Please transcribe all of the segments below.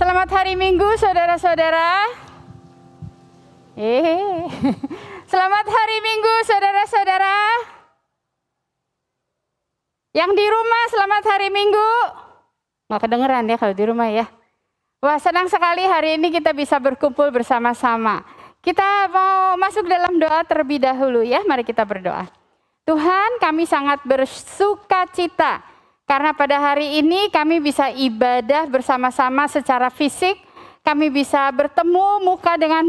Selamat hari Minggu saudara-saudara. Selamat hari Minggu saudara-saudara. Yang di rumah selamat hari Minggu. Nggak kedengeran ya kalau di rumah ya. Wah, senang sekali hari ini kita bisa berkumpul bersama-sama. Kita mau masuk dalam doa terlebih dahulu ya. Mari kita berdoa. Tuhan, kami sangat bersuka cita karena pada hari ini kami bisa ibadah bersama-sama secara fisik. Kami bisa bertemu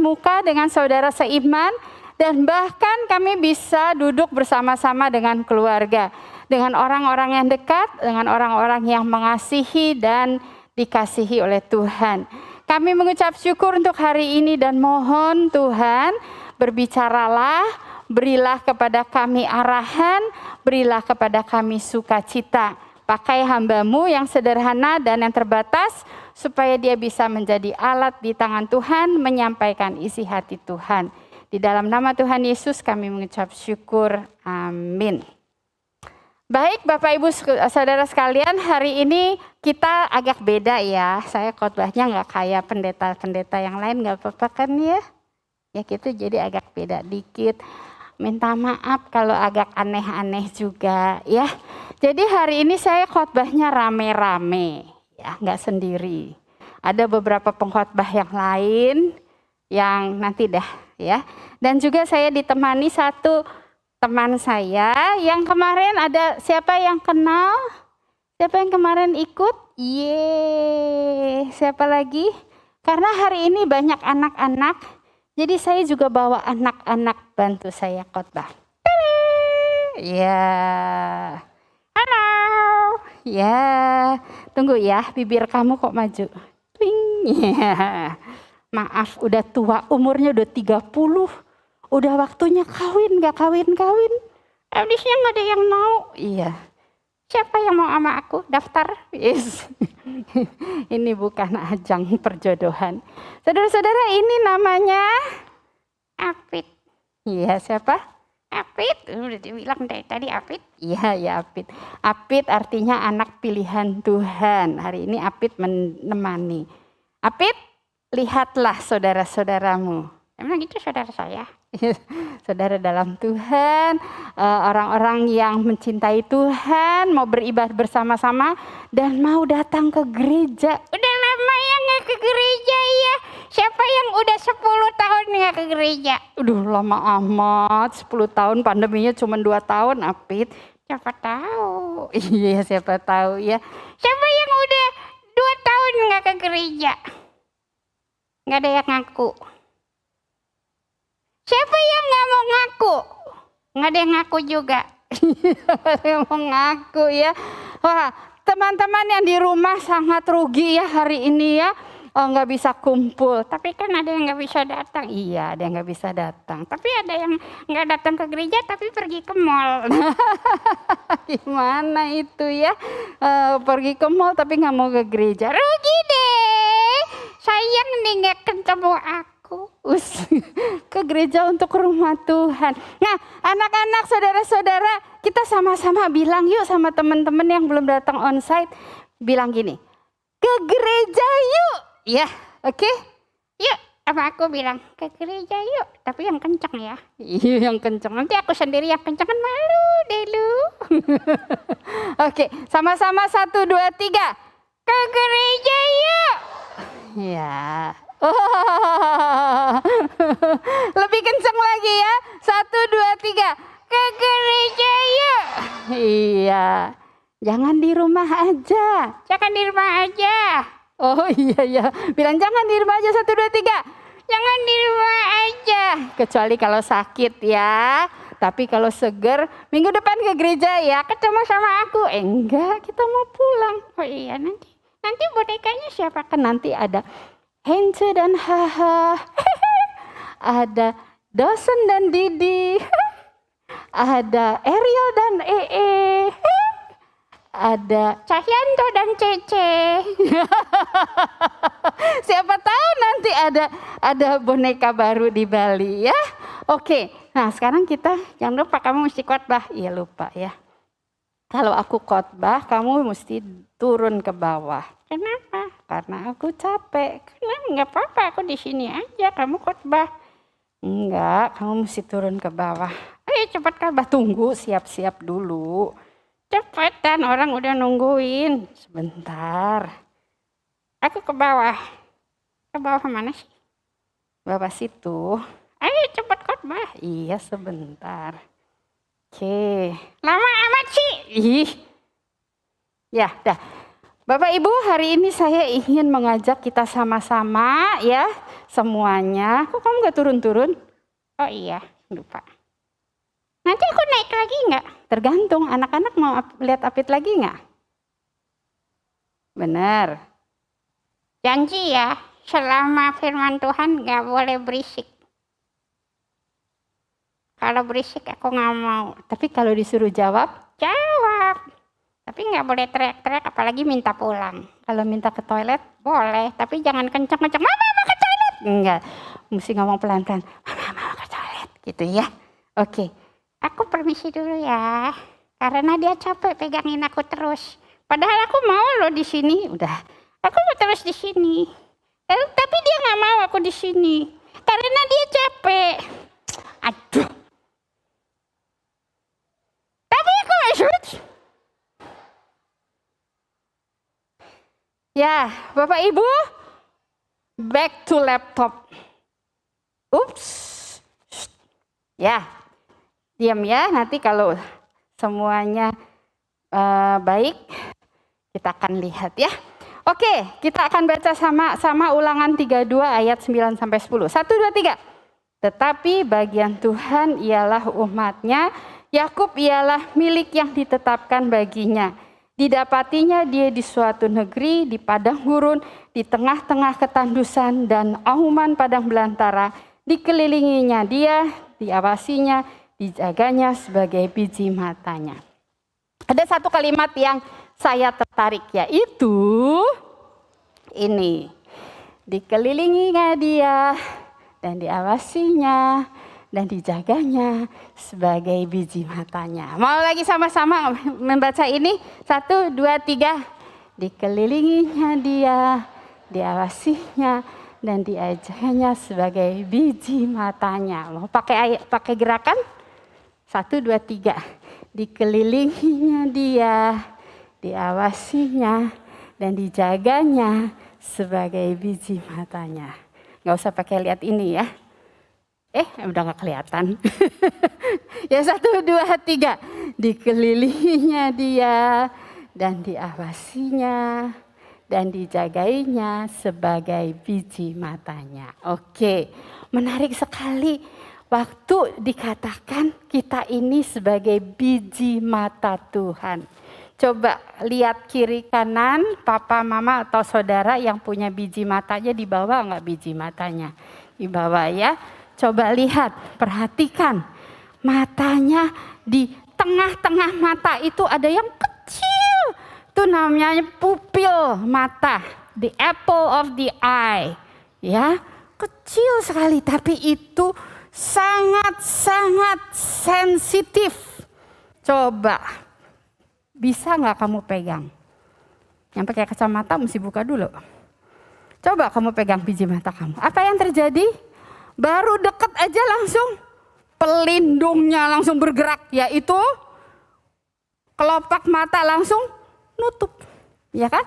muka dengan saudara seiman. Dan bahkan kami bisa duduk bersama-sama dengan keluarga. Dengan orang-orang yang dekat, dengan orang-orang yang mengasihi dan dikasihi oleh Tuhan. Kami mengucap syukur untuk hari ini dan mohon Tuhan berbicaralah, berilah kepada kami arahan, berilah kepada kami sukacita. Pakai hamba-Mu yang sederhana dan yang terbatas supaya dia bisa menjadi alat di tangan Tuhan menyampaikan isi hati Tuhan. Di dalam nama Tuhan Yesus kami mengucap syukur. Amin. Baik Bapak Ibu Saudara sekalian, hari ini kita agak beda ya. Saya khotbahnya nggak kayak pendeta-pendeta yang lain, nggak apa-apa kan ya? Ya gitu, jadi agak beda dikit. Minta maaf kalau agak aneh-aneh juga ya. Jadi hari ini saya khotbahnya rame-rame ya, nggak sendiri. Ada beberapa pengkhotbah yang lain yang nanti dah ya. Dan juga saya ditemani satu teman saya yang kemarin ada, siapa yang kenal? Siapa yang kemarin ikut? Siapa lagi? Karena hari ini banyak anak-anak, jadi saya juga bawa anak-anak bantu saya khotbah. Ya, halo. Ya, tunggu ya, bibir kamu kok maju. Ya. Maaf, udah tua, umurnya udah 30. Udah waktunya kawin, gak kawin-kawin. Abisnya gak ada yang mau. Iya. Siapa yang mau sama aku? Daftar. Yes. Ini bukan ajang perjodohan. Saudara-saudara, ini namanya Apit. Iya, siapa? Apit. Udah dibilang dari tadi Apit. Iya, ya Apit. Apit artinya anak pilihan Tuhan. Hari ini Apit menemani. Apit, lihatlah saudara-saudaramu. Emang itu saudara saya? Saudara dalam Tuhan, orang-orang yang mencintai Tuhan, mau beribadah bersama-sama dan mau datang ke gereja. Udah lama ya nggak ke gereja ya? Siapa yang udah 10 tahun nggak ke gereja? Lama amat, 10 tahun, pandeminya cuma 2 tahun, Apit. Siapa tahu? Iya, siapa tahu ya. Siapa yang udah 2 tahun nggak ke gereja? Nggak ada yang ngaku. Siapa yang nggak mau ngaku? Nggak ada yang ngaku juga. Nggak ada yang mau ngaku ya. Wah, teman-teman yang di rumah sangat rugi ya hari ini ya. Nggak bisa kumpul. Tapi kan ada yang nggak bisa datang. Iya, ada yang nggak bisa datang. Tapi ada yang nggak datang ke gereja tapi pergi ke mall. Gimana itu ya? Pergi ke mall tapi nggak mau ke gereja. Rugi deh. Sayang nih nggak ketemu aku. Ke gereja untuk rumah Tuhan. Nah, anak-anak, saudara-saudara, kita sama-sama bilang yuk sama teman-teman yang belum datang onsite, bilang gini, ke gereja yuk. Ya, oke? Yuk, apa aku bilang ke gereja yuk, tapi yang kencang ya. Iya, yang kencang. Nanti aku sendiri yang kencang kan malu deh lu. Oke, sama-sama 1, 2, 3. Ke gereja yuk. Ya. Lebih kencang lagi ya. 1, 2, 3. Ke gereja yuk. Iya. Jangan di rumah aja. Jangan di rumah aja. Oh iya. Bilang jangan di rumah aja. 1, 2, 3. Jangan di rumah aja. Kecuali kalau sakit ya. Tapi kalau seger, minggu depan ke gereja ya. Ketemu sama aku. Enggak, kita mau pulang. Oh iya, nanti bonekanya siapa? Kan nanti ada Hence dan Haha, ada Dosen dan Didi, ada Ariel dan Ee, ada Cahyanto dan Cece. Siapa tahu nanti ada boneka baru di Bali ya. Oke, nah sekarang kita jangan lupa kamu mesti khotbah. Iya lupa ya. Kalau aku khotbah, kamu mesti turun ke bawah. Kenapa? Karena aku capek. Kenapa? Enggak apa-apa, aku di sini aja. Kamu khotbah. Enggak, kamu mesti turun ke bawah. Ayo cepat khotbah, tunggu, siap-siap dulu. Cepetan, orang udah nungguin. Sebentar. Aku ke bawah. Ke bawah mana sih? Bawah situ. Ayo cepat khotbah. Iya, sebentar. Oke, lama amat sih. Ih. Ya, dah. Bapak Ibu, hari ini saya ingin mengajak kita sama-sama ya, semuanya. Kok kamu gak turun-turun? Oh iya, lupa. Nanti aku naik lagi nggak? Tergantung, anak-anak mau lihat Apit lagi nggak? Benar. Janji ya, selama firman Tuhan nggak boleh berisik. Kalau berisik aku nggak mau. Tapi kalau disuruh jawab, jawab. Tapi nggak boleh teriak-teriak, apalagi minta pulang. Kalau minta ke toilet, boleh. Tapi jangan kencang-kencang, mama mau ke toilet. Enggak, mesti ngomong pelan-pelan. Mama mau ke toilet, gitu ya. Oke, aku permisi dulu ya. Karena dia capek pegangin aku terus. Padahal aku mau loh di sini. Udah, aku mau terus di sini. Tapi dia nggak mau aku di sini. Karena dia capek. Aduh. Ya, Bapak Ibu, back to laptop. Ups. Ya, diam ya, nanti kalau semuanya baik, kita akan lihat ya. Oke, kita akan baca sama-sama Ulangan 32 ayat 9 sampai 10. 1, 2, 3. Tetapi bagian Tuhan ialah umatnya, Yakub ialah milik yang ditetapkan baginya. Didapatinya dia di suatu negeri, di padang gurun, di tengah-tengah ketandusan dan auman padang belantara. Dikelilinginya dia, diawasinya, dijaganya sebagai biji matanya. Ada satu kalimat yang saya tertarik, yaitu ini. Dikelilinginya dia dan diawasinya dan dijaganya sebagai biji matanya. Mau lagi sama-sama membaca ini? 1, 2, 3. Dikelilinginya dia, diawasinya, dan diajanya sebagai biji matanya. Mau pakai gerakan? 1, 2, 3. Dikelilinginya dia, diawasinya, dan dijaganya sebagai biji matanya. Nggak usah pakai lihat ini ya. Udah gak kelihatan. Ya 1, 2, 3. Dikelilinginya dia dan diawasinya dan dijagainya sebagai biji matanya. Oke, menarik sekali. Waktu dikatakan kita ini sebagai biji mata Tuhan. Coba lihat kiri kanan, papa, mama atau saudara yang punya biji matanya, di bawah nggak biji matanya? Di bawah ya. Coba lihat, perhatikan matanya, di tengah-tengah mata itu ada yang kecil. Itu namanya pupil mata, the apple of the eye. Ya, kecil sekali tapi itu sangat-sangat sensitif. Coba, bisa nggak kamu pegang? Yang pakai kacamata mesti buka dulu. Coba kamu pegang biji mata kamu. Apa yang terjadi? Baru deket aja langsung pelindungnya langsung bergerak, yaitu kelopak mata langsung nutup, ya kan?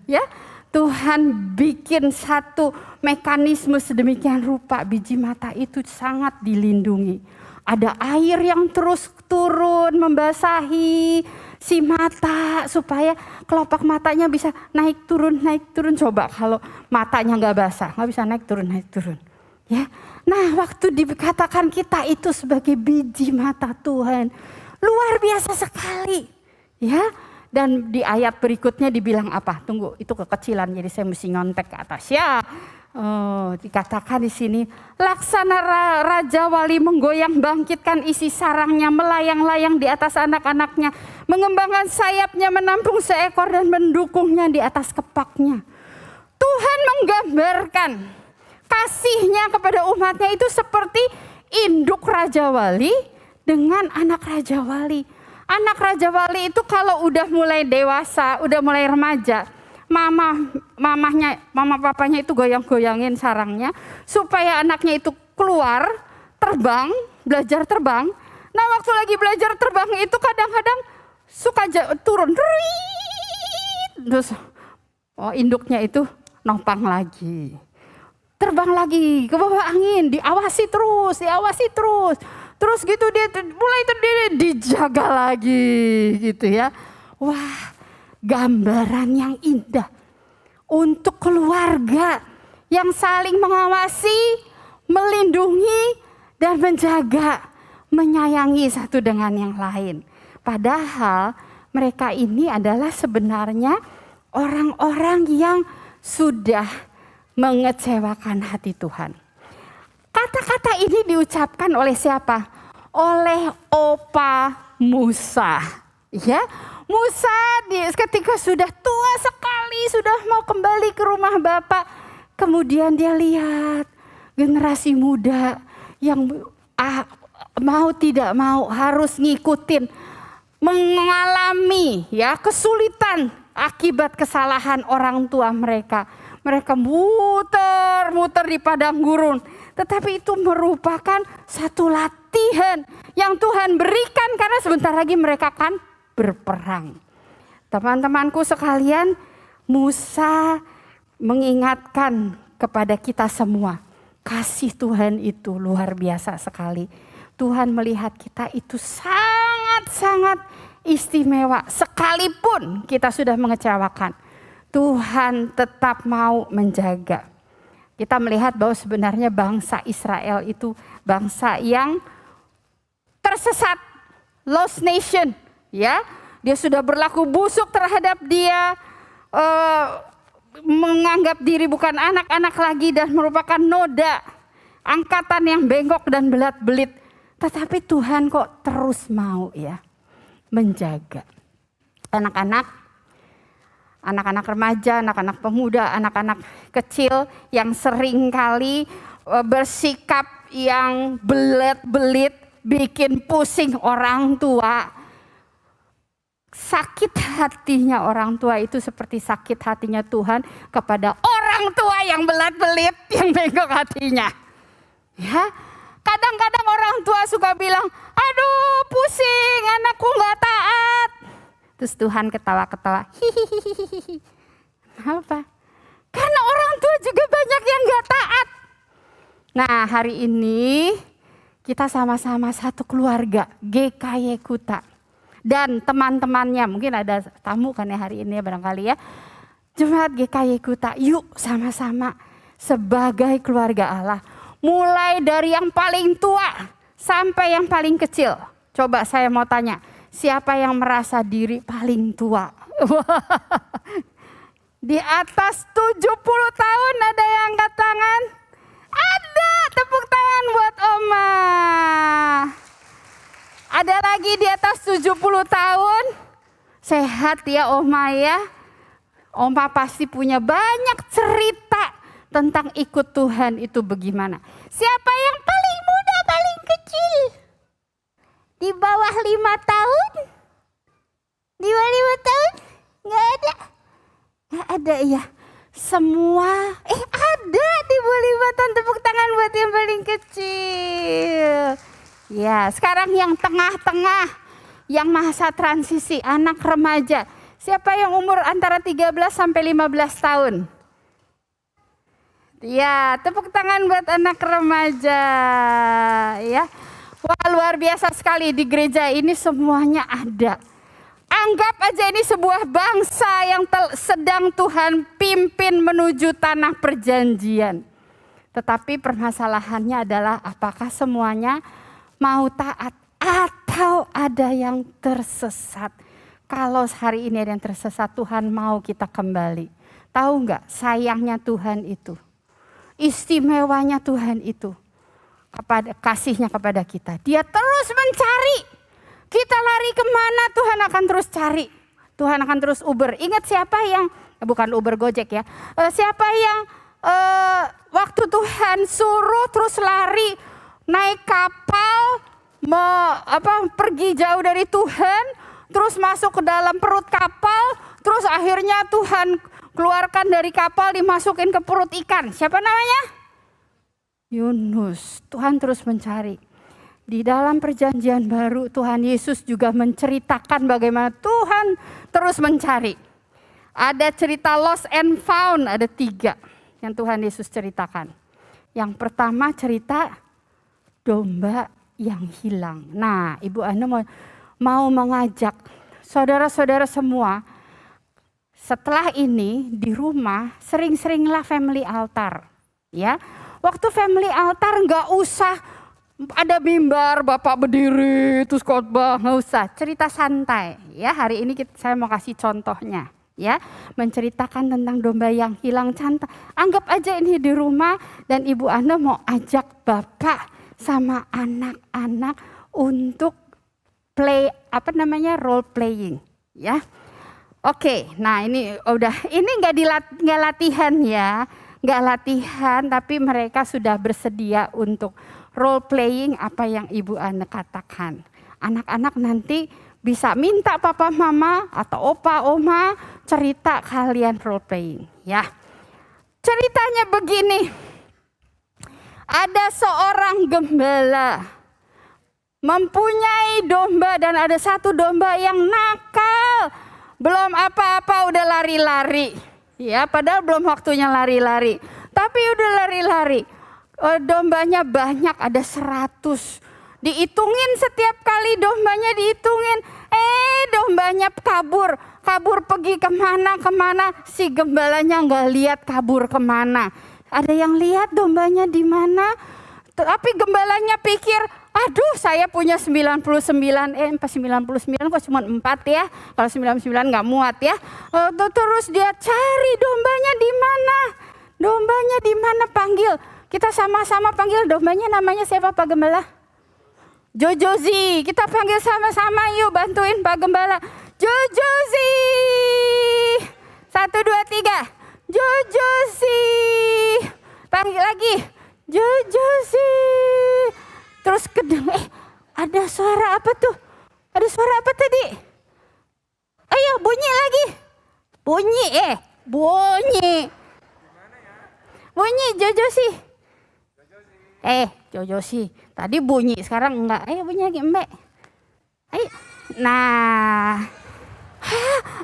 Ya, Tuhan bikin satu mekanisme sedemikian rupa biji mata itu sangat dilindungi. Ada air yang terus turun membasahi si mata supaya kelopak matanya bisa naik turun. Coba kalau matanya nggak basah, nggak bisa naik turun. Ya, nah waktu dikatakan kita itu sebagai biji mata Tuhan, luar biasa sekali, ya. Dan di ayat berikutnya dibilang apa? Tunggu, itu kekecilan, jadi saya mesti nyontek ke atas ya. Dikatakan di sini, laksana Raja Wali menggoyang bangkitkan isi sarangnya, melayang-layang di atas anak-anaknya, mengembangkan sayapnya, menampung seekor dan mendukungnya di atas kepaknya. Tuhan menggambarkan kasihnya kepada umatnya itu seperti induk Raja Wali dengan anak Raja Wali. Anak Raja Wali itu kalau udah mulai dewasa, udah mulai remaja, mama papanya itu goyang-goyangin sarangnya supaya anaknya itu keluar terbang, belajar terbang. Nah waktu lagi belajar terbang itu kadang-kadang suka turun, terus induknya itu nopang lagi, terbang lagi ke bawah angin, diawasi terus. Terus gitu dia mulai dijaga lagi gitu ya. Wah, gambaran yang indah untuk keluarga yang saling mengawasi, melindungi dan menjaga, menyayangi satu dengan yang lain. Padahal mereka ini adalah sebenarnya orang-orang yang sudah mengecewakan hati Tuhan. Kata-kata ini diucapkan oleh siapa? Oleh opa Musa. Ya, Musa ketika sudah tua sekali, sudah mau kembali ke rumah Bapak, kemudian dia lihat generasi muda yang mau tidak mau harus ngikutin, mengalami ya kesulitan akibat kesalahan orang tua mereka. Mereka muter-muter di padang gurun. Tetapi itu merupakan satu latihan yang Tuhan berikan karena sebentar lagi mereka akan berperang. Teman-temanku sekalian, Musa mengingatkan kepada kita semua. Kasih Tuhan itu luar biasa sekali. Tuhan melihat kita itu sangat-sangat istimewa. Sekalipun kita sudah mengecewakan, Tuhan tetap mau menjaga. Kita melihat bahwa sebenarnya bangsa Israel itu bangsa yang tersesat, lost nation, ya. Dia sudah berlaku busuk terhadap dia, menganggap diri bukan anak-anak lagi dan merupakan noda, angkatan yang bengkok dan belat-belit. Tetapi Tuhan kok terus mau ya menjaga anak-anak remaja, anak-anak pemuda, anak-anak kecil yang sering kali bersikap yang belit-belit, bikin pusing orang tua. Sakit hatinya orang tua itu seperti sakit hatinya Tuhan kepada orang tua yang belit-belit, yang bengkok hatinya. Ya, kadang-kadang orang tua suka bilang, aduh pusing, anakku gak taat. Terus Tuhan ketawa-ketawa, hihihihi. Apa? Karena orang tua juga banyak yang gak taat. Nah hari ini kita sama-sama satu keluarga, GKY Kuta. Dan teman-temannya, mungkin ada tamu kan ya hari ini ya barangkali ya. Jemaat GKY Kuta, yuk sama-sama sebagai keluarga Allah. Mulai dari yang paling tua sampai yang paling kecil. Coba saya mau tanya. Siapa yang merasa diri paling tua? Di atas 70 tahun ada yang angkat tangan? Ada, tepuk tangan buat Oma. Ada lagi di atas 70 tahun? Sehat ya Oma ya. Oma pasti punya banyak cerita tentang ikut Tuhan itu bagaimana. Siapa yang paling muda, paling kecil? Di bawah 5 tahun? Di bawah 5 tahun? Nggak ada? Nggak ada ya? Semua, ada di bawah 5 tahun, tepuk tangan buat yang paling kecil. Ya, sekarang yang tengah-tengah, yang masa transisi, anak remaja. Siapa yang umur antara 13 sampai 15 tahun? Ya, tepuk tangan buat anak remaja. Ya. Wah luar biasa sekali di gereja ini semuanya ada. Anggap aja ini sebuah bangsa yang sedang Tuhan pimpin menuju tanah perjanjian. Tetapi permasalahannya adalah apakah semuanya mau taat atau ada yang tersesat. Kalau hari ini ada yang tersesat, Tuhan mau kita kembali. Tahu nggak sayangnya Tuhan itu, istimewanya Tuhan itu. Kasihnya kepada kita. Dia terus mencari. Kita lari kemana Tuhan akan terus cari. Tuhan akan terus Uber. Ingat siapa yang, bukan Uber Gojek ya. Siapa yang waktu Tuhan suruh terus lari naik kapal pergi jauh dari Tuhan, terus masuk ke dalam perut kapal, terus akhirnya Tuhan keluarkan dari kapal, dimasukin ke perut ikan. Siapa namanya? Yunus. Tuhan terus mencari. Di dalam perjanjian baru Tuhan Yesus juga menceritakan bagaimana Tuhan terus mencari. Ada cerita lost and found, ada 3 yang Tuhan Yesus ceritakan. Yang pertama cerita domba yang hilang. Nah, Ibu Ana mau mengajak saudara-saudara semua, setelah ini di rumah sering-seringlah family altar. Ya, waktu family altar nggak usah ada mimbar, Bapak berdiri, terus khotbah, nggak usah. Cerita santai. Ya, hari ini saya mau kasih contohnya. Ya, menceritakan tentang domba yang hilang cantik. Anggap aja ini di rumah dan Ibu Ana mau ajak Bapak sama anak-anak untuk play, role playing. Ya, oke. Nah ini udah, ini nggak latihan ya, nggak latihan, tapi mereka sudah bersedia untuk role playing apa yang Ibu Ana katakan. Anak-anak nanti bisa minta papa mama atau opa oma cerita kalian role playing ya. Ceritanya begini. Ada seorang gembala mempunyai domba dan ada satu domba yang nakal. Belum apa-apa udah lari-lari. Ya, padahal belum waktunya lari-lari. Tapi udah lari-lari. Dombanya banyak, ada 100. Dihitungin setiap kali dombanya dihitungin. Dombanya kabur. Kabur pergi kemana. Si gembalanya nggak lihat kabur kemana. Ada yang lihat dombanya di mana. Tapi gembalanya pikir, aduh saya punya 99, 99 kok cuma 4 ya. Kalau 99 nggak muat ya. Terus dia cari dombanya di mana. Dombanya di mana, panggil. Kita sama-sama panggil dombanya, namanya siapa Pak Gembala? Jojozi. Kita panggil sama-sama yuk, bantuin Pak Gembala. Jojozi. 1, 2, 3. Jojozi. Panggil lagi. Jojozi. Terus kedengar, ada suara apa tuh? Ada suara apa tadi? Ayo bunyi lagi. Bunyi bunyi. Bunyi Jojozi. Jojozi. Tadi bunyi, sekarang enggak. Ayo bunyi lagi, Mbak. Ayo. Nah.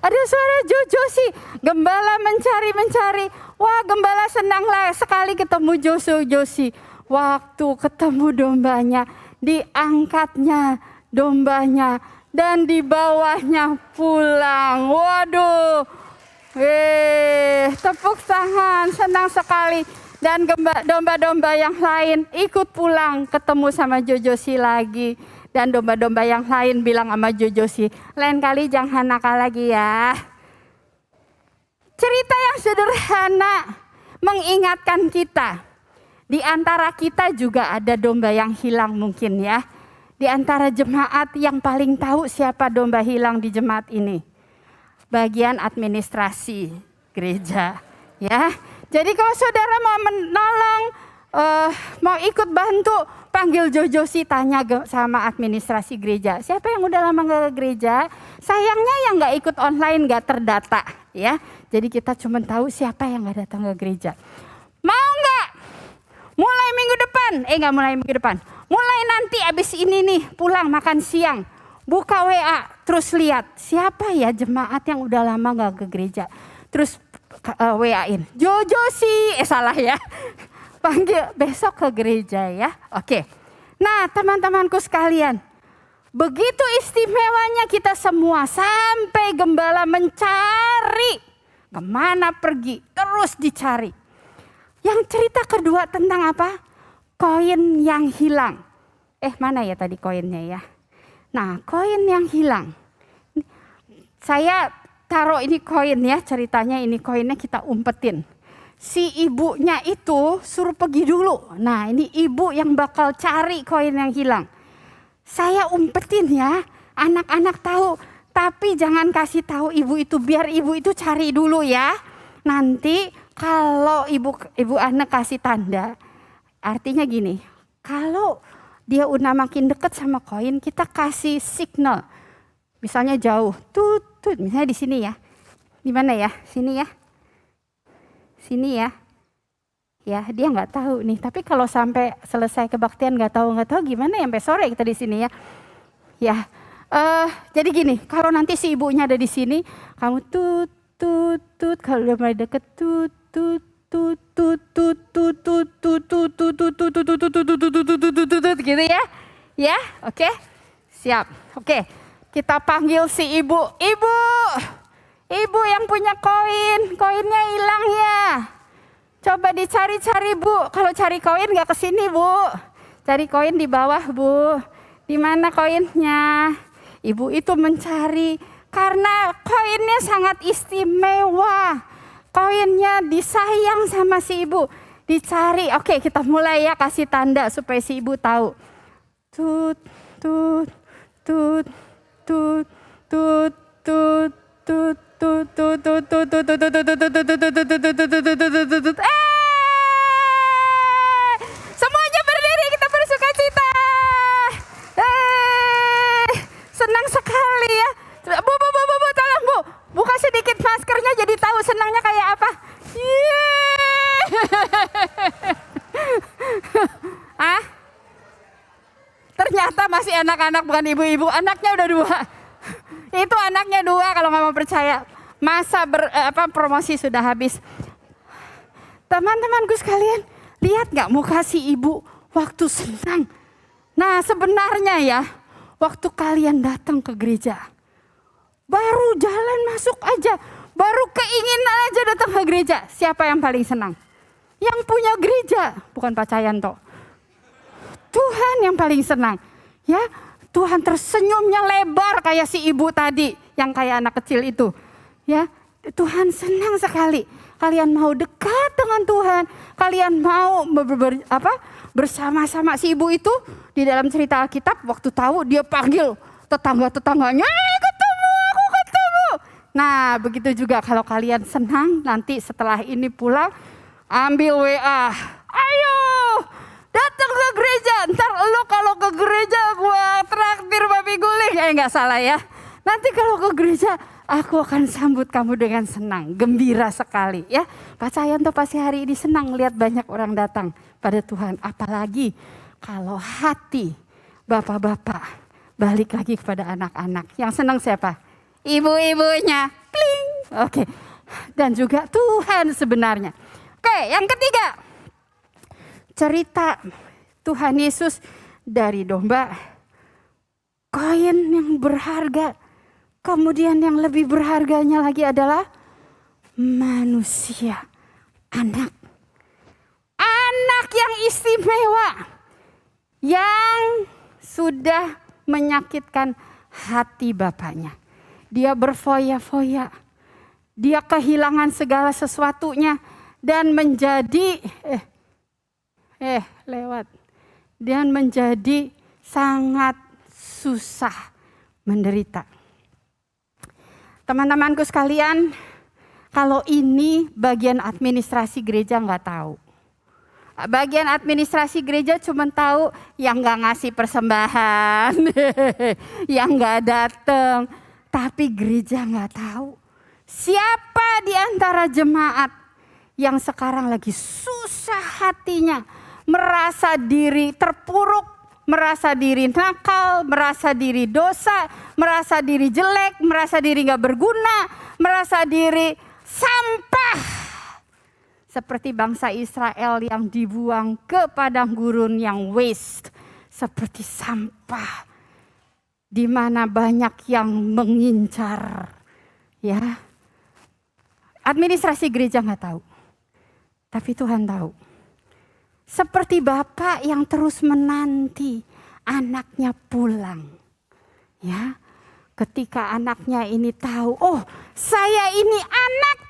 Ada suara Jojozi. Gembala mencari. Wah, gembala senanglah sekali ketemu Jojozi. Waktu ketemu dombanya, diangkatnya dombanya dan dibawanya pulang. Waduh. Tepuk tangan, senang sekali. Dan domba-domba yang lain ikut pulang, ketemu sama Jojozi lagi. Dan domba-domba yang lain bilang sama Jojozi, lain kali jangan nakal lagi ya. Cerita yang sederhana mengingatkan kita. Di antara kita juga ada domba yang hilang mungkin ya. Di antara jemaat yang paling tahu siapa domba hilang di jemaat ini. Bagian administrasi gereja ya. Jadi kalau saudara mau menolong, mau ikut bantu, panggil Jojozi, tanya sama administrasi gereja. Siapa yang udah lama nggak ke gereja? Sayangnya yang nggak ikut online nggak terdata ya. Jadi kita cuma tahu siapa yang nggak datang ke gereja. Mau nggak? Mulai minggu depan, nggak mulai minggu depan. Mulai nanti abis ini nih pulang makan siang. Buka WA, terus lihat siapa ya jemaat yang udah lama nggak ke gereja. Terus WA-in, Jojozi, salah ya. Panggil besok ke gereja ya. Oke. Nah teman-temanku sekalian. Begitu istimewanya kita semua sampai gembala mencari. Kemana pergi, terus dicari. Yang cerita kedua tentang apa? Koin yang hilang. Mana ya tadi koinnya ya? Nah koin yang hilang. Saya taruh ini koin ya, ceritanya ini koinnya kita umpetin. Si ibunya itu suruh pergi dulu. Nah ini ibu yang bakal cari koin yang hilang. Saya umpetin ya, anak-anak tahu. Tapi jangan kasih tahu ibu itu, biar ibu itu cari dulu ya. Nanti kalau ibu anak kasih tanda, artinya gini. Kalau dia udah makin deket sama koin, kita kasih signal. Misalnya jauh, tut, misalnya di sini ya. Di mana ya? Sini ya. Sini ya. Ya, dia nggak tahu nih. Tapi kalau sampai selesai kebaktian nggak tahu gimana ya sampai sore kita di sini ya. Ya, jadi gini, kalau nanti si ibunya ada di sini, kamu tut, kalau udah mulai deket tut, gitu ya. Ya, oke. Siap. Oke. Kita panggil si ibu. Ibu yang punya koin, koinnya hilang ya. Coba dicari-cari Bu. Kalau cari koin nggak ke sini Bu. Cari koin di bawah Bu. Di mana koinnya? Ibu itu mencari karena koinnya sangat istimewa. Koinnya disayang sama si ibu. Dicari. Oke, kita mulai ya, kasih tanda supaya si ibu tahu. Tut. Semuanya berdiri, kita bersukacita. Senang sekali ya. Bu, tolong Bu. Buka sedikit maskernya jadi tahu senangnya kayak apa. Ternyata masih anak-anak bukan ibu-ibu. Anaknya udah 2. Itu anaknya 2 kalau nggak mau percaya. Masa promosi sudah habis. Teman-temanku sekalian, lihat nggak muka si ibu waktu senang. Nah sebenarnya ya, waktu kalian datang ke gereja, baru jalan masuk aja, baru keinginan aja datang ke gereja. Siapa yang paling senang? Yang punya gereja, bukan Pak Cayanto. Tuhan yang paling senang. Ya, Tuhan tersenyumnya lebar kayak si ibu tadi, yang kayak anak kecil itu. Ya, Tuhan senang sekali. Kalian mau dekat dengan Tuhan, kalian mau bersama-sama si ibu itu. Di dalam cerita Alkitab, waktu tahu dia panggil tetangga-tetangganya, aku ketemu. Nah, begitu juga kalau kalian senang, nanti setelah ini pulang, ambil WA. Ayo, datang ke gereja. Ntar lo kalau ke gereja gua traktir babi guling. Nggak salah ya. Nanti kalau ke gereja, aku akan sambut kamu dengan senang, gembira sekali ya. Pak Cayanto pasti hari ini senang lihat banyak orang datang pada Tuhan. Apalagi kalau hati bapak-bapak balik lagi kepada anak-anak. Yang senang siapa? Ibu-ibunya. Kling. Oke. Dan juga Tuhan sebenarnya. Oke, yang ketiga. Cerita Tuhan Yesus dari domba. Koin yang berharga. Kemudian yang lebih berharganya lagi adalah manusia. Anak. Anak yang istimewa. Yang sudah menyakitkan hati bapaknya. Dia berfoya-foya. Dia kehilangan segala sesuatunya. Dan menjadi, Dan menjadi sangat susah menderita. Teman-temanku sekalian, kalau ini bagian administrasi gereja nggak tahu. Bagian administrasi gereja cuma tahu yang nggak ngasih persembahan, yang nggak datang. Tapi gereja nggak tahu siapa di antara jemaat yang sekarang lagi susah hatinya, merasa diri terpuruk, merasa diri nakal, merasa diri dosa, merasa diri jelek, merasa diri nggak berguna, merasa diri sampah. Seperti bangsa Israel yang dibuang ke padang gurun yang waste. Seperti sampah. Di mana banyak yang mengincar. Ya. Administrasi gereja nggak tahu. Tapi Tuhan tahu. Seperti bapak yang terus menanti anaknya pulang. Ya. Ketika anaknya ini tahu, oh saya ini anak.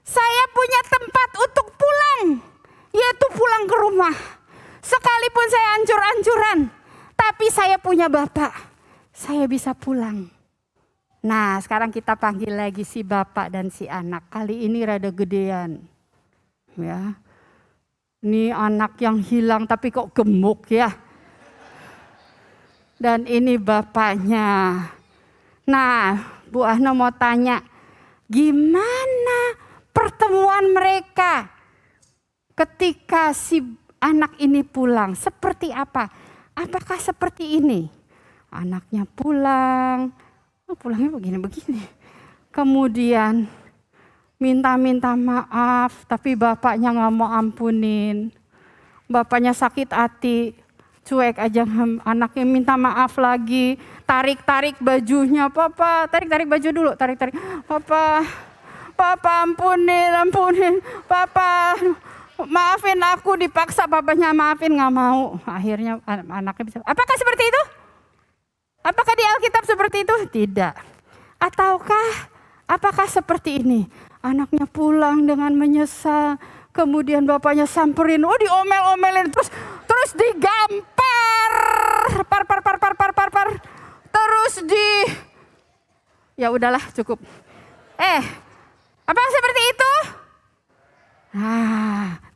Saya punya tempat untuk pulang, yaitu pulang ke rumah. Sekalipun saya hancur-hancuran, tapi saya punya bapak, saya bisa pulang. Nah sekarang kita panggil lagi si bapak dan si anak. Kali ini rada gedean. Ya, ini anak yang hilang tapi kok gemuk ya. Dan ini bapaknya. Nah, Bu Ahno mau tanya, gimana pertemuan mereka ketika si anak ini pulang? Seperti apa? Apakah seperti ini? Anaknya pulang, pulangnya begini-begini. Kemudian minta-minta maaf, tapi bapaknya nggak mau ampunin. Bapaknya sakit hati, cuek aja anaknya minta maaf lagi. Tarik-tarik bajunya, papa, tarik-tarik baju dulu, tarik-tarik. Papa ampunin, papa maafin aku, dipaksa papanya maafin, nggak mau. Akhirnya anaknya bisa. Apakah seperti itu? Apakah di Alkitab seperti itu? Tidak. Ataukah apakah seperti ini? Anaknya pulang dengan menyesal, kemudian bapaknya samperin, diomel-omelin, terus digampar, par, terus ya udahlah cukup. Apakah seperti itu?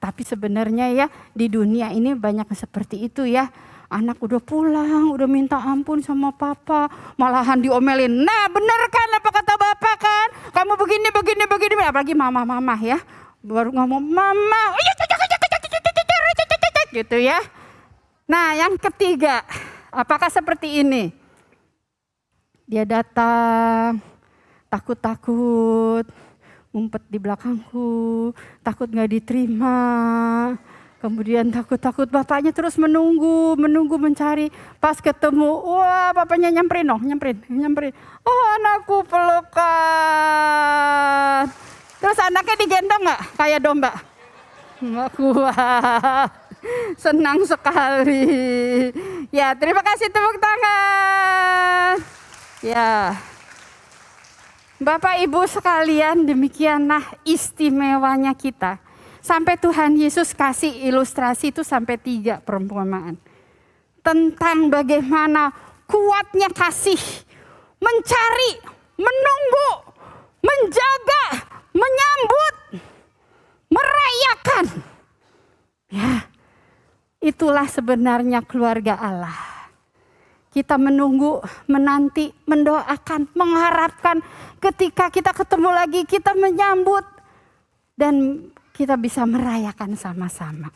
Tapi sebenarnya ya di dunia ini banyak seperti itu ya. Anak udah pulang, udah minta ampun sama papa, malahan diomelin. Nah bener kan apa kata bapak kan? Kamu begini, apalagi mama ya. Baru ngomong mama, gitu ya. Nah yang ketiga, apakah seperti ini? Dia datang, takut-takut, ngumpet di belakangku, takut gak diterima. Kemudian takut-takut bapaknya terus menunggu mencari. Pas ketemu, wah bapaknya nyamperin. Oh anakku pelukan. Terus anaknya digendong gak? Kayak domba. Wah, senang sekali. Ya terima kasih, tepuk tangan. Ya, Bapak Ibu sekalian, demikianlah istimewanya kita. Sampai Tuhan Yesus kasih ilustrasi itu sampai 3 perumpamaan. Tentang bagaimana kuatnya kasih. Mencari, menunggu, menjaga, menyambut, merayakan. Ya, itulah sebenarnya keluarga Allah. Kita menunggu, menanti, mendoakan, mengharapkan ketika kita ketemu lagi, kita menyambut. Dan kita bisa merayakan sama-sama.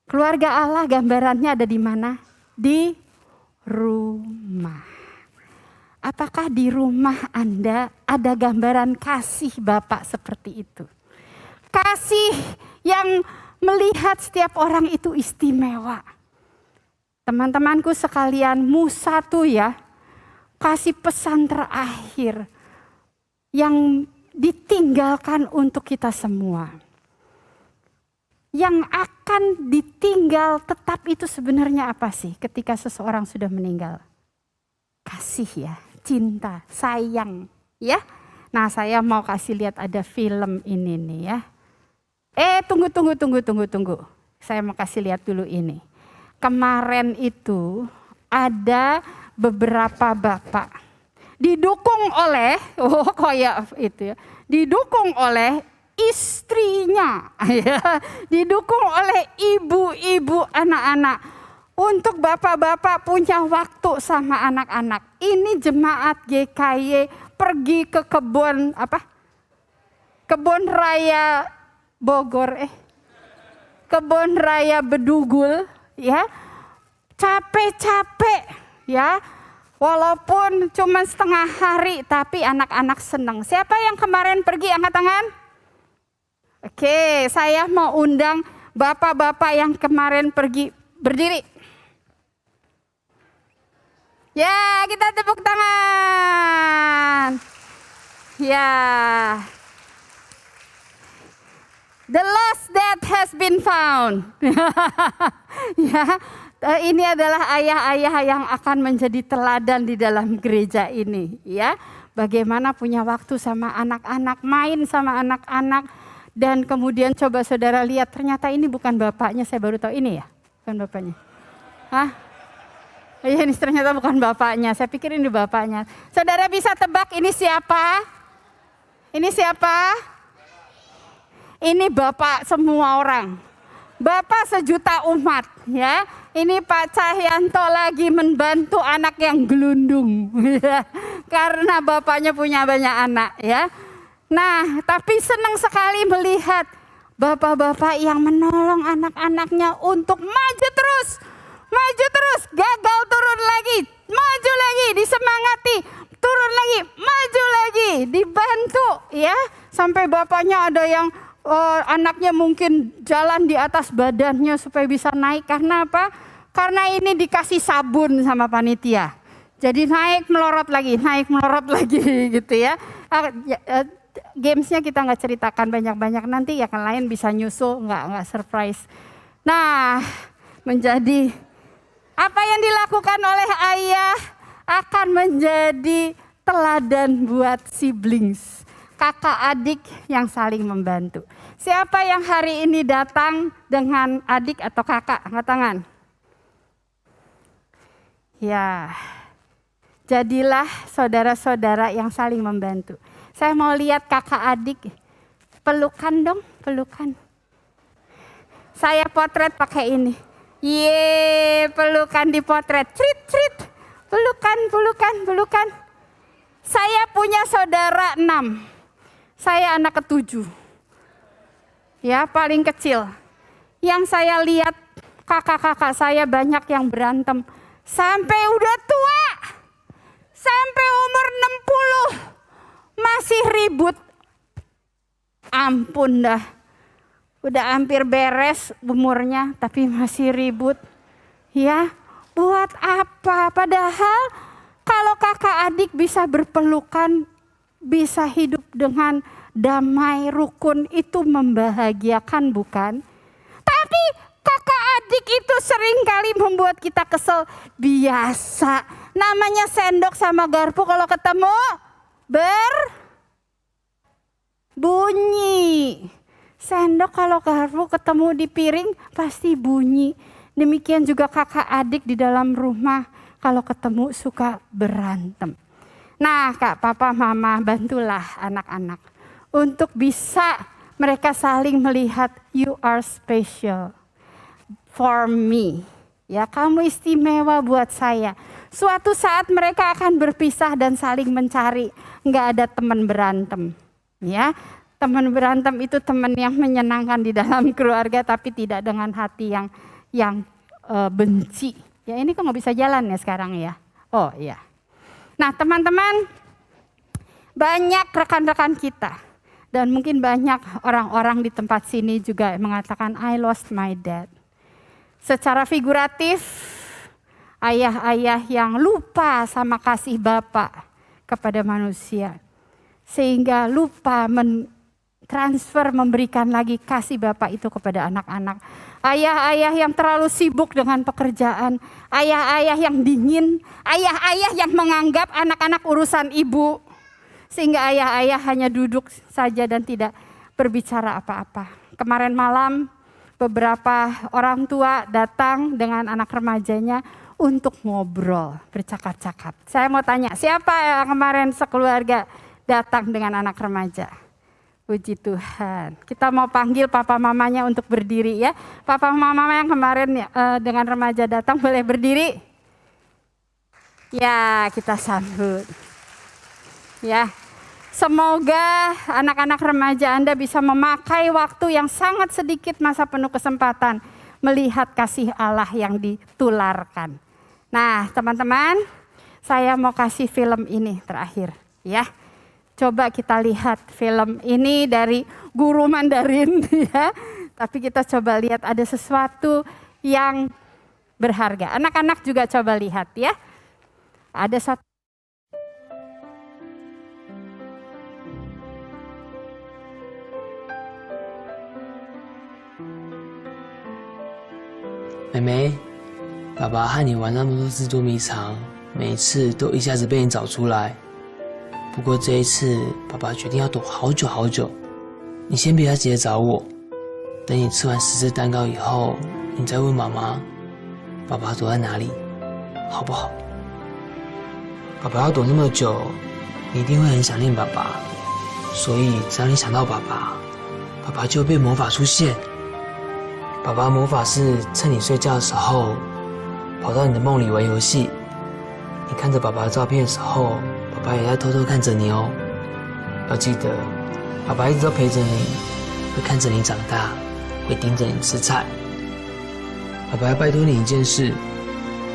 Keluarga Allah gambarannya ada di mana? Di rumah. Apakah di rumah Anda ada gambaran kasih Bapak seperti itu? Kasih yang melihat setiap orang itu istimewa. Teman-temanku sekalian, Musa tuh ya kasih pesan terakhir yang ditinggalkan untuk kita semua. Yang akan ditinggal tetap itu sebenarnya apa sih ketika seseorang sudah meninggal? Kasih ya, cinta, sayang ya. Nah saya mau kasih lihat ada film ini nih ya. Tunggu. Saya mau kasih lihat dulu ini. Kemarin itu ada beberapa bapak didukung oleh, didukung oleh istrinya, ya, didukung oleh ibu-ibu anak-anak. Untuk bapak-bapak punya waktu sama anak-anak. Ini jemaat GKY pergi ke kebun raya Bogor, kebun raya Bedugul, ya, capek-capek, ya. Walaupun cuma setengah hari, tapi anak-anak senang. Siapa yang kemarin pergi, angkat tangan? Oke, saya mau undang bapak-bapak yang kemarin pergi, berdiri. Ya, kita tepuk tangan. Ya. The lost that has been found. Ya. Ini adalah ayah-ayah yang akan menjadi teladan di dalam gereja ini, ya. Bagaimana punya waktu sama anak-anak, main sama anak-anak, dan kemudian coba saudara lihat, ternyata ini bukan bapaknya, saya baru tahu ini ya, bukan bapaknya. Hah? Iya, ini ternyata bukan bapaknya, saya pikir ini bapaknya. Saudara bisa tebak ini siapa? Ini siapa? Ini bapak semua orang. Bapak sejuta umat ya. Ini Pak Cahyanto lagi membantu anak yang gelundung ya. Karena bapaknya punya banyak anak ya. Nah, tapi senang sekali melihat bapak-bapak yang menolong anak-anaknya untuk maju terus, gagal turun lagi, maju lagi, disemangati, turun lagi, maju lagi, dibantu ya. Sampai bapaknya ada yang anaknya mungkin jalan di atas badannya supaya bisa naik. Karena apa? Karena ini dikasih sabun sama panitia. Jadi naik melorot lagi gitu ya. Gamesnya kita nggak ceritakan banyak-banyak, nanti yang lain bisa nyusul, nggak surprise. Nah, menjadi apa yang dilakukan oleh ayah akan menjadi teladan buat siblings, kakak adik yang saling membantu. Siapa yang hari ini datang dengan adik atau kakak? Angkat tangan. Ya, jadilah saudara-saudara yang saling membantu. Saya mau lihat kakak adik, pelukan dong, pelukan. Saya potret pakai ini. Ye, pelukan dipotret, crit, pelukan. Saya punya saudara 6, saya anak ke-7. Ya, paling kecil. Yang saya lihat kakak-kakak saya banyak yang berantem. Sampai udah tua, sampai umur 60. Masih ribut, ampun dah, udah hampir beres umurnya tapi masih ribut. Ya, buat apa? Padahal kalau kakak adik bisa berpelukan, bisa hidup dengan damai, rukun, itu membahagiakan bukan? Tapi kakak adik itu seringkali membuat kita kesel. Biasa, namanya sendok sama garpu kalau ketemu berbunyi. Sendok kalau garpu ketemu di piring pasti bunyi. Demikian juga kakak adik di dalam rumah kalau ketemu suka berantem. Nah, Kak, Papa, Mama, bantulah anak-anak untuk bisa mereka saling melihat you are special for me. Ya, kamu istimewa buat saya. Suatu saat mereka akan berpisah dan saling mencari. Nggak ada teman berantem. Ya, teman berantem itu teman yang menyenangkan di dalam keluarga, tapi tidak dengan hati yang benci. Ya, ini kok nggak bisa jalan ya sekarang ya. Oh iya. Nah, teman-teman, banyak rekan-rekan kita dan mungkin banyak orang-orang di tempat sini juga mengatakan I lost my dad. Secara figuratif, ayah-ayah yang lupa sama kasih Bapak kepada manusia. Sehingga lupa mentransfer, memberikan lagi kasih Bapak itu kepada anak-anak. Ayah-ayah yang terlalu sibuk dengan pekerjaan. Ayah-ayah yang dingin. Ayah-ayah yang menganggap anak-anak urusan ibu. Sehingga ayah-ayah hanya duduk saja dan tidak berbicara apa-apa. Kemarin malam beberapa orang tua datang dengan anak remajanya untuk ngobrol, bercakap-cakap. Saya mau tanya, siapa yang kemarin sekeluarga datang dengan anak remaja? Puji Tuhan. Kita mau panggil papa mamanya untuk berdiri ya. Papa mama yang kemarin dengan remaja datang boleh berdiri? Ya, kita sambut. Ya. Semoga anak-anak remaja Anda bisa memakai waktu yang sangat sedikit masa penuh kesempatan melihat kasih Allah yang ditularkan. Nah, teman-teman, saya mau kasih film ini terakhir ya. Coba kita lihat film ini dari guru Mandarin ya. Tapi kita coba lihat ada sesuatu yang berharga. Anak-anak juga coba lihat ya. Ada satu.妹妹，爸爸和你玩那么多次捉迷藏，每一次都一下子被你找出来。不过这一次，爸爸决定要躲好久好久。你先别急着找我，等你吃完10次蛋糕以后，你再问妈妈，爸爸躲在哪里，好不好？爸爸要躲那么久，你一定会很想念爸爸。所以只要你想到爸爸，爸爸就会变魔法出现。爸爸爸魔法是趁你睡觉的时候，跑到你的梦里玩游戏。你看着爸爸的照片的时候，爸爸也在偷偷看着你哦。要记得，爸爸一直都陪着你，会看着你长大，会盯着你吃菜。爸爸要拜托你一件事，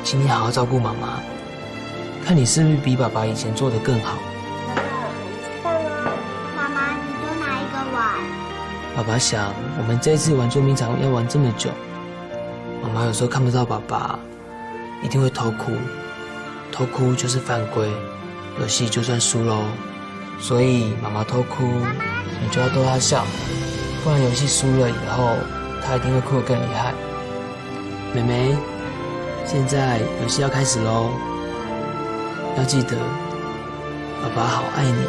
请你好好照顾妈妈，看你是不是比爸爸以前做得更好。妈妈，你多拿一个碗。爸爸想，我们这一次玩捉迷藏要玩这么久，妈妈有时候看不到爸爸，一定会偷哭，偷哭就是犯规，游戏就算输喽。所以妈妈偷哭，你就要逗她笑，不然游戏输了以后，她一定会哭得更厉害。妹妹，现在游戏要开始喽，要记得，爸爸好爱你，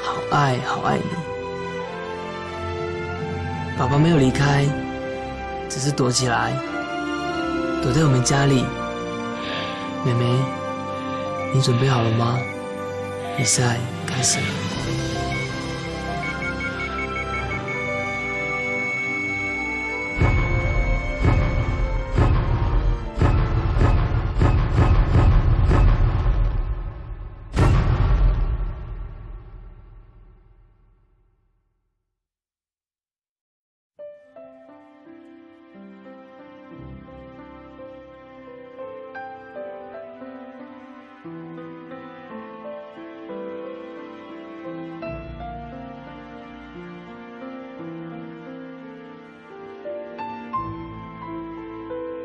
好爱好爱你。爸爸没有离开，只是躲起来，躲在我们家里。妹妹，你准备好了吗？比赛开始了。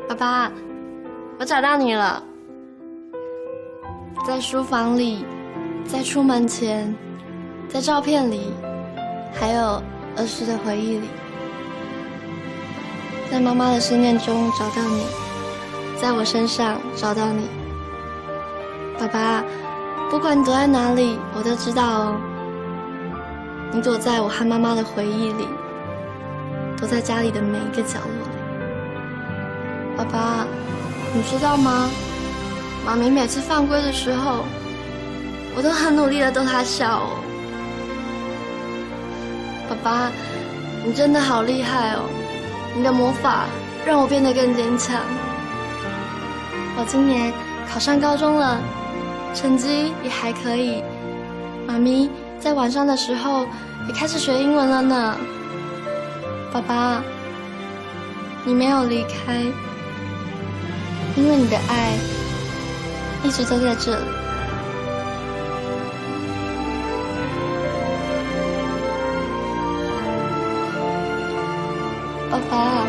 爸爸，我找到你了，在书房里，在出门前，在照片里，还有儿时的回忆里，在妈妈的思念中找到你，在我身上找到你。爸爸，不管你躲在哪里，我都知道哦。你躲在我和妈妈的回忆里，躲在家里的每一个角落里。爸爸，你知道吗？妈咪每次犯规的时候，我都很努力的逗她笑哦。爸爸，你真的好厉害哦！你的魔法让我变得更坚强。我今年考上高中了，成绩也还可以。妈咪在晚上的时候也开始学英文了呢。爸爸，你没有离开。因为你的爱一直都在这里。爸爸，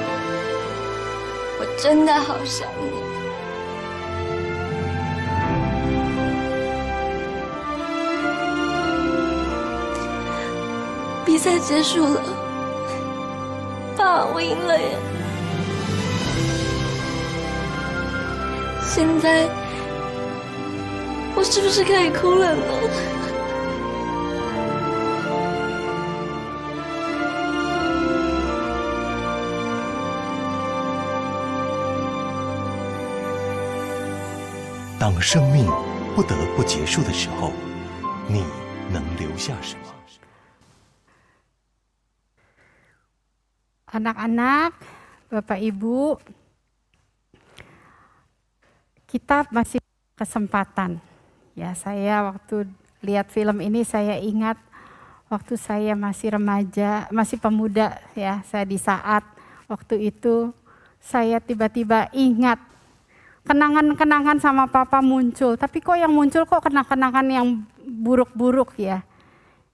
我真的好想你。比赛结束了，爸，我赢了耶！现在我是不是可以哭了呢？当生命不得不结束的时候，你能留下什么？ Anak-anak, Bapak Ibu, kita masih kesempatan. Ya, saya waktu lihat film ini saya ingat waktu saya masih remaja, masih pemuda ya, saya di saat waktu itu saya tiba-tiba ingat kenangan-kenangan sama papa muncul, tapi kok yang muncul kok kenangan-kenangan yang buruk-buruk ya.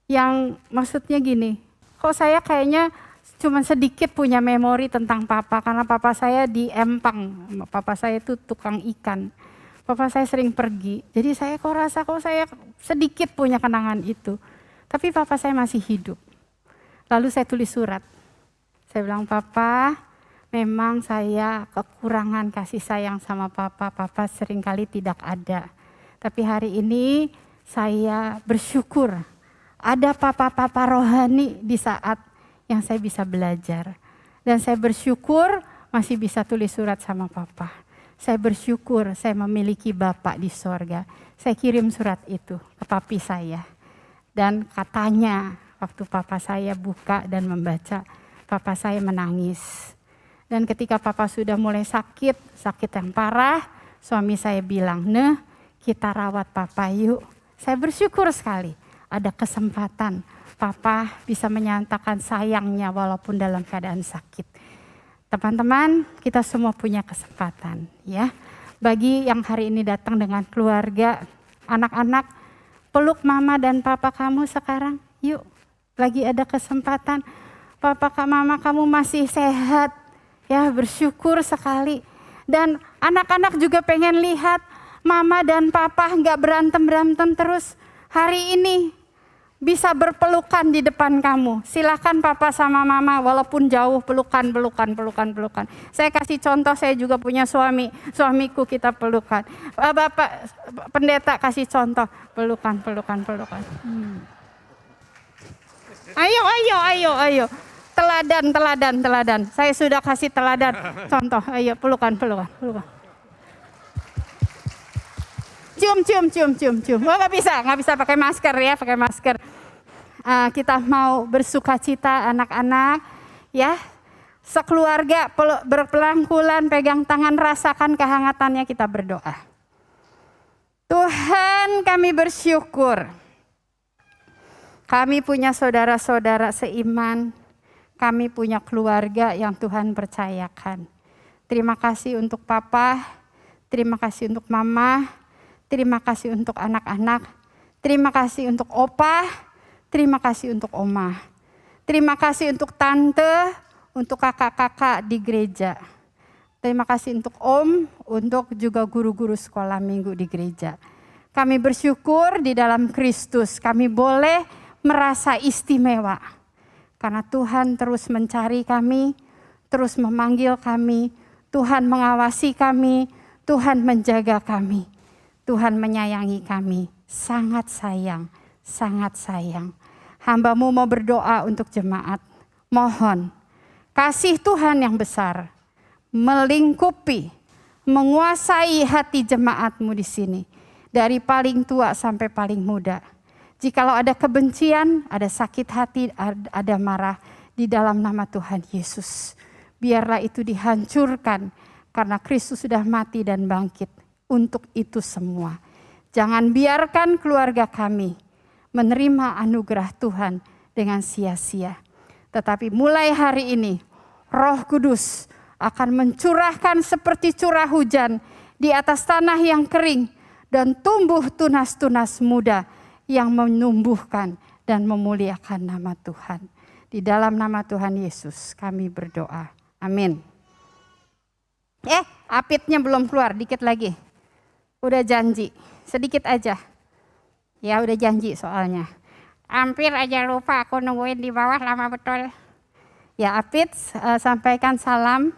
Yang maksudnya gini, kok saya kayaknya cuma sedikit punya memori tentang papa, karena papa saya di Empang, papa saya itu tukang ikan. Papa saya sering pergi, jadi saya kok rasa kok saya sedikit punya kenangan itu. Tapi papa saya masih hidup. Lalu saya tulis surat, saya bilang, papa, memang saya kekurangan kasih sayang sama papa, papa seringkali tidak ada. Tapi hari ini saya bersyukur ada papa-papa rohani di saat yang saya bisa belajar. Dan saya bersyukur masih bisa tulis surat sama papa. Saya bersyukur saya memiliki bapak di sorga. Saya kirim surat itu ke papi saya. Dan katanya waktu papa saya buka dan membaca, papa saya menangis. Dan ketika papa sudah mulai sakit yang parah, suami saya bilang, "Nah, kita rawat papa yuk." Saya bersyukur sekali ada kesempatan papa bisa menyatakan sayangnya walaupun dalam keadaan sakit. Teman-teman, kita semua punya kesempatan ya. Bagi yang hari ini datang dengan keluarga, anak-anak, peluk mama dan papa kamu sekarang. Yuk, lagi ada kesempatan. Papa mama kamu masih sehat. Ya, bersyukur sekali. Dan anak-anak juga pengen lihat mama dan papa nggak berantem terus. Hari ini bisa berpelukan di depan kamu. Silakan papa sama mama walaupun jauh pelukan. Saya kasih contoh, saya juga punya suamiku kita pelukan. Bapak pendeta kasih contoh, pelukan. Ayo. Teladan. Saya sudah kasih teladan. Contoh, ayo pelukan. Cium. Oh, nggak bisa pakai masker ya, pakai masker. Kita mau bersuka cita anak-anak, ya. Sekeluarga berpelangkulan, pegang tangan, rasakan kehangatannya, kita berdoa. Tuhan, kami bersyukur. Kami punya saudara-saudara seiman. Kami punya keluarga yang Tuhan percayakan. Terima kasih untuk papa, terima kasih untuk mama, terima kasih untuk anak-anak, terima kasih untuk opa, terima kasih untuk oma. Terima kasih untuk tante, untuk kakak-kakak di gereja. Terima kasih untuk om, untuk juga guru-guru sekolah minggu di gereja. Kami bersyukur di dalam Kristus, kami boleh merasa istimewa. Karena Tuhan terus mencari kami, terus memanggil kami, Tuhan mengawasi kami, Tuhan menjaga kami, Tuhan menyayangi kami, sangat sayang. Hamba-Mu mau berdoa untuk jemaat, mohon kasih Tuhan yang besar, melingkupi, menguasai hati jemaat-Mu di sini, dari paling tua sampai paling muda. Jikalau ada kebencian, ada sakit hati, ada marah, di dalam nama Tuhan Yesus, biarlah itu dihancurkan karena Kristus sudah mati dan bangkit untuk itu semua. Jangan biarkan keluarga kami menerima anugerah Tuhan dengan sia-sia. Tetapi mulai hari ini, Roh Kudus akan mencurahkan seperti curah hujan di atas tanah yang kering dan tumbuh tunas-tunas muda yang menumbuhkan dan memuliakan nama Tuhan. Di dalam nama Tuhan Yesus kami berdoa. Amin. Apitnya belum keluar, dikit lagi. Udah janji, sedikit aja. Ya udah janji soalnya. Hampir aja lupa, aku nungguin di bawah lama betul. Ya Apit, sampaikan salam.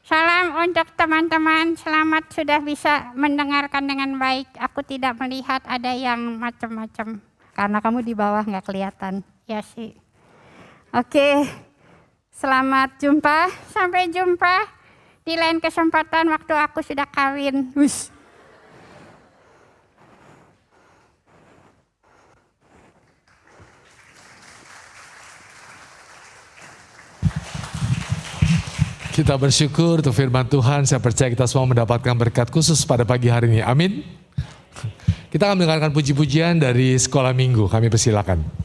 Salam untuk teman-teman, selamat sudah bisa mendengarkan dengan baik. Aku tidak melihat ada yang macam-macam. Karena kamu di bawah nggak kelihatan. Ya sih. Oke, selamat jumpa. Sampai jumpa di lain kesempatan waktu aku sudah kawin. Wish. Kita bersyukur untuk firman Tuhan. Saya percaya kita semua mendapatkan berkat khusus pada pagi hari ini. Amin. Kita akan mendengarkan puji-pujian dari sekolah minggu. Kami persilakan.